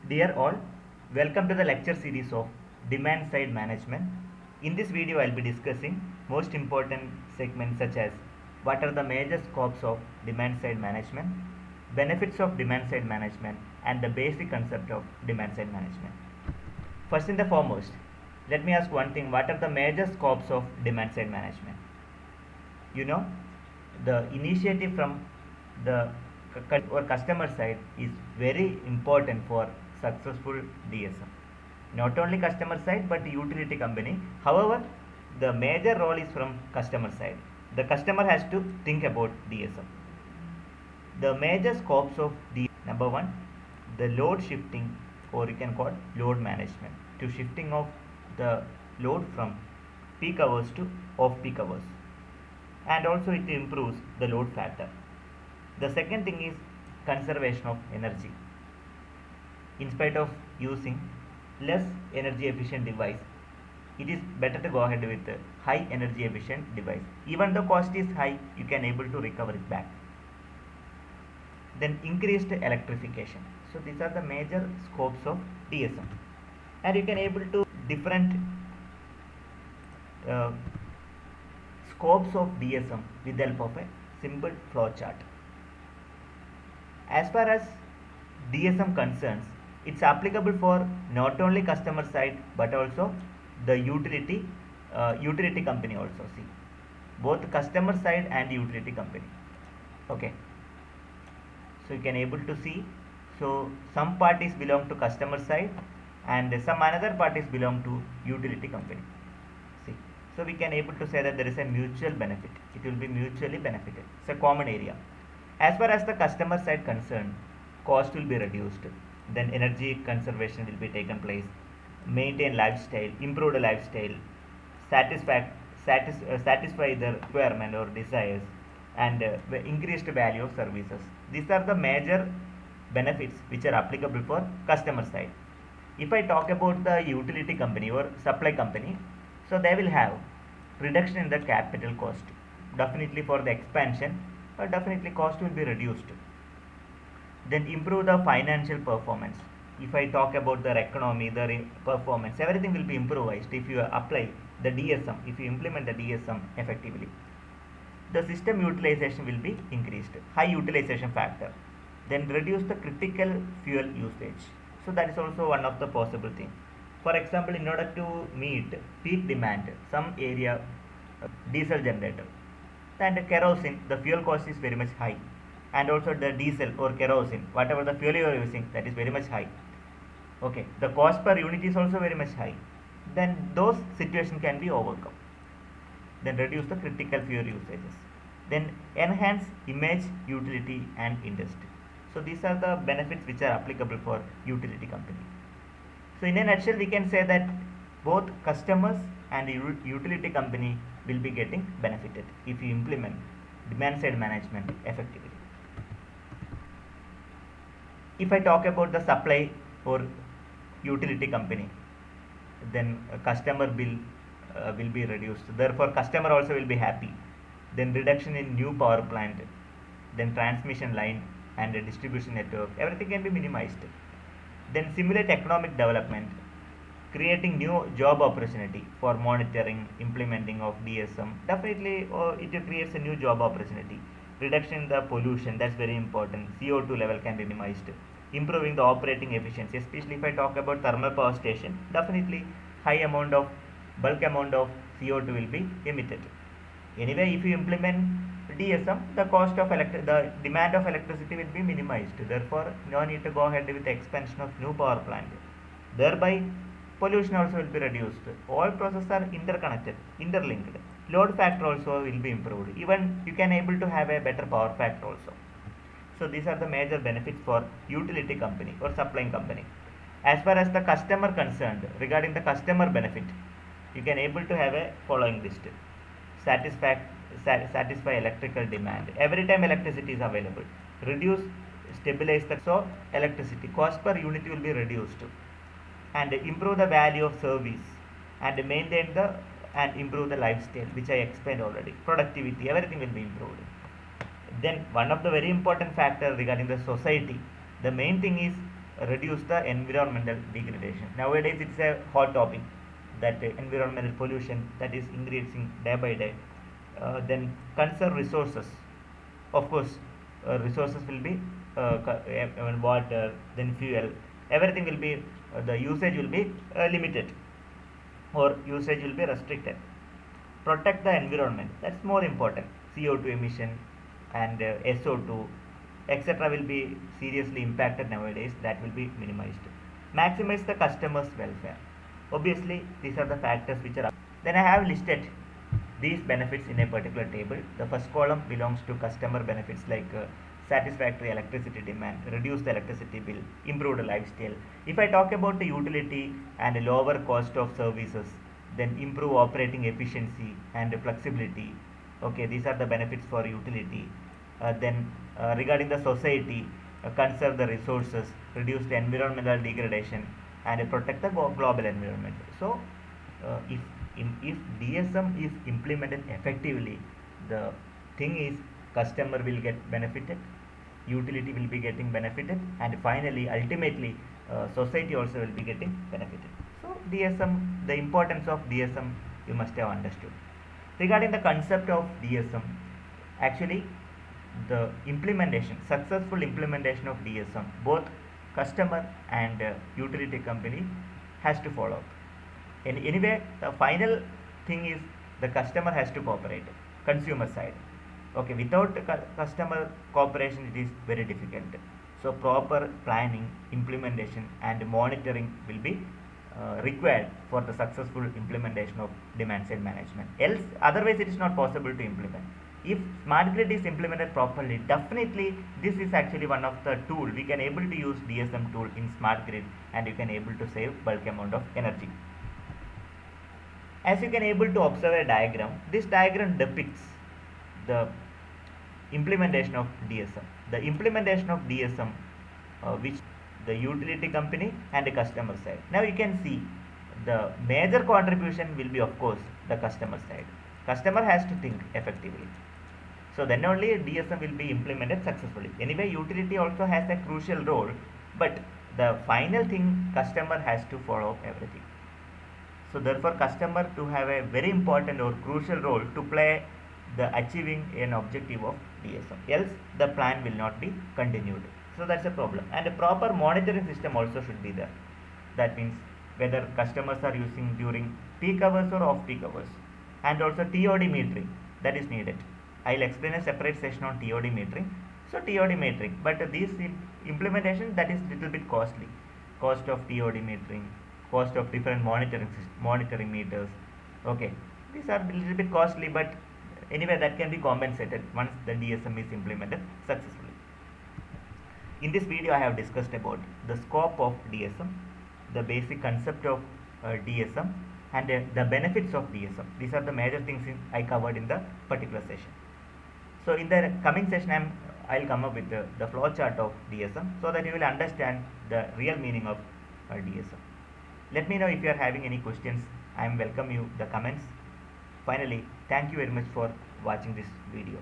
Dear all, welcome to the lecture series of Demand Side Management. In this video, I'll be discussing most important segments such as what are the major scopes of demand side management, benefits of demand side management, and the basic concept of demand side management. First and the foremost, let me ask one thing: what are the major scopes of demand side management? You know, the initiative from the or customer side is very important for successful DSM. Not only customer side but utility company. However, the major role is from customer side. The customer has to think about DSM. The major scopes of DSM: number one, the load shifting, or you can call load management, to shifting of the load from peak hours to off peak hours, and also it improves the load factor. The second thing is conservation of energy. In spite of using less energy efficient device, it is better to go ahead with a high energy efficient device. Even though cost is high, you can able to recover it back. Then increased electrification. So these are the major scopes of DSM, and you can able to different uh, scopes of DSM with the help of a simple flow chart. As far as DSM concerns, it's applicable for not only customer side but also the utility company also. See, both customer side and utility company. Okay, so you can able to see. So some parties belong to customer side and some another parties belong to utility company. See, so we can able to say that there is a mutual benefit. It will be mutually benefited. It's a common area. As far as the customer side concerned, cost will be reduced, then energy conservation will be taken place, maintain lifestyle, improve the lifestyle, satisfy the requirement or desires, and increased value of services. These are the major benefits which are applicable for customer side. If I talk about the utility company or supply company, so they will have reduction in the capital cost. Definitely for the expansion, definitely cost will be reduced. Then improve the financial performance. If I talk about their economy, their performance, everything will be improvised if you apply the DSM, if you implement the DSM effectively. The system utilization will be increased, high utilization factor. Then reduce the critical fuel usage. So that is also one of the possible things. For example, in order to meet peak demand, some area diesel generator and kerosene, the fuel cost is very much high, and also the diesel or kerosene, whatever the fuel you are using, that is very much high. Okay, the cost per unit is also very much high. Then those situations can be overcome. Then reduce the critical fuel usages. Then enhance image, utility, and industry. So these are the benefits which are applicable for utility company. So in a nutshell, we can say that both customers and utility company will be getting benefited if you implement demand side management effectively. If I talk about the supply or utility company, then customer bill will be reduced. Therefore, customer also will be happy. Then reduction in new power plant, then transmission line and distribution network, everything can be minimized. Then simulate economic development, creating new job opportunity for monitoring, implementing of DSM. Definitely, it creates a new job opportunity. Reduction in the pollution, that's very important. CO2 level can be minimized. Improving the operating efficiency, especially if I talk about thermal power station, definitely bulk amount of CO2 will be emitted. Anyway, if you implement DSM, the the demand of electricity will be minimized. Therefore, no need to go ahead with the expansion of new power plant. Thereby, pollution also will be reduced. All processes are interconnected, interlinked. Load factor also will be improved. Even you can able to have a better power factor also. So these are the major benefits for utility company or supplying company. As far as the customer concerned, regarding the customer benefit, you can able to have a following list. Satisfy electrical demand. Every time electricity is available. Reduce, stabilize the so electricity cost per unit will be reduced, and improve the value of service, and maintain the and improve the lifestyle, which I explained already. Productivity, everything will be improved. Then one of the very important factor regarding the society, the main thing is reduce the environmental degradation. Nowadays it's a hot topic, that environmental pollution that is increasing day by day. Then conserve resources. Of course, resources will be water, then fuel, everything will be, the usage will be limited, or usage will be restricted. Protect the environment, that's more important. CO2 emission and SO2 etc. will be seriously impacted nowadays, that will be minimized. Maximize the customer's welfare. Obviously these are the factors which are. Then I have listed these benefits in a particular table. The first column belongs to customer benefits, like satisfactory electricity demand, reduce the electricity bill, improve the lifestyle. If I talk about the utility and lower cost of services, then improve operating efficiency and flexibility. Okay, these are the benefits for utility. Then regarding the society, conserve the resources, reduce the environmental degradation, and protect the global environment. So if if DSM is implemented effectively, the thing is customer will get benefited, utility will be getting benefited, and finally ultimately society also will be getting benefited. So DSM, the importance of DSM you must have understood. Regarding the concept of DSM, actually the implementation, successful implementation of DSM, both customer and utility company has to follow. Anyway, the final thing is the customer has to cooperate, consumer side. Okay, without customer cooperation, it is very difficult. So proper planning, implementation, and monitoring will be required for the successful implementation of demand side management. Else, otherwise, it is not possible to implement. If smart grid is implemented properly, definitely this is actually one of the tool we can able to use DSM tool in smart grid, and you can able to save bulk amount of energy. As you can able to observe a diagram, this diagram depicts the implementation of DSM. The implementation of DSM, which the utility company and the customer side. Now you can see the major contribution will be, of course, the customer side. Customer has to think effectively. So then only DSM will be implemented successfully. Anyway, utility also has a crucial role, but the final thing, customer has to follow everything. So therefore customer to have a very important or crucial role to play the achieving an objective of DSM, else the plan will not be continued. So that's a problem, and a proper monitoring system also should be there. That means whether customers are using during peak hours or off peak hours, and also TOD metering, that is needed. I'll explain a separate session on TOD metering. So TOD metering, but this implementation, that is little bit costly. Cost of TOD metering, cost of different monitoring meters. Okay, these are a little bit costly, but anyway that can be compensated once the DSM is implemented successfully. In this video I have discussed about the scope of DSM, the basic concept of DSM, and the benefits of DSM. These are the major things I covered in the particular session. So in the coming session I'll come up with the flow chart of DSM, so that you will understand the real meaning of DSM. Let me know if you are having any questions. I am welcome you the comments. Finally, thank you very much for watching this video.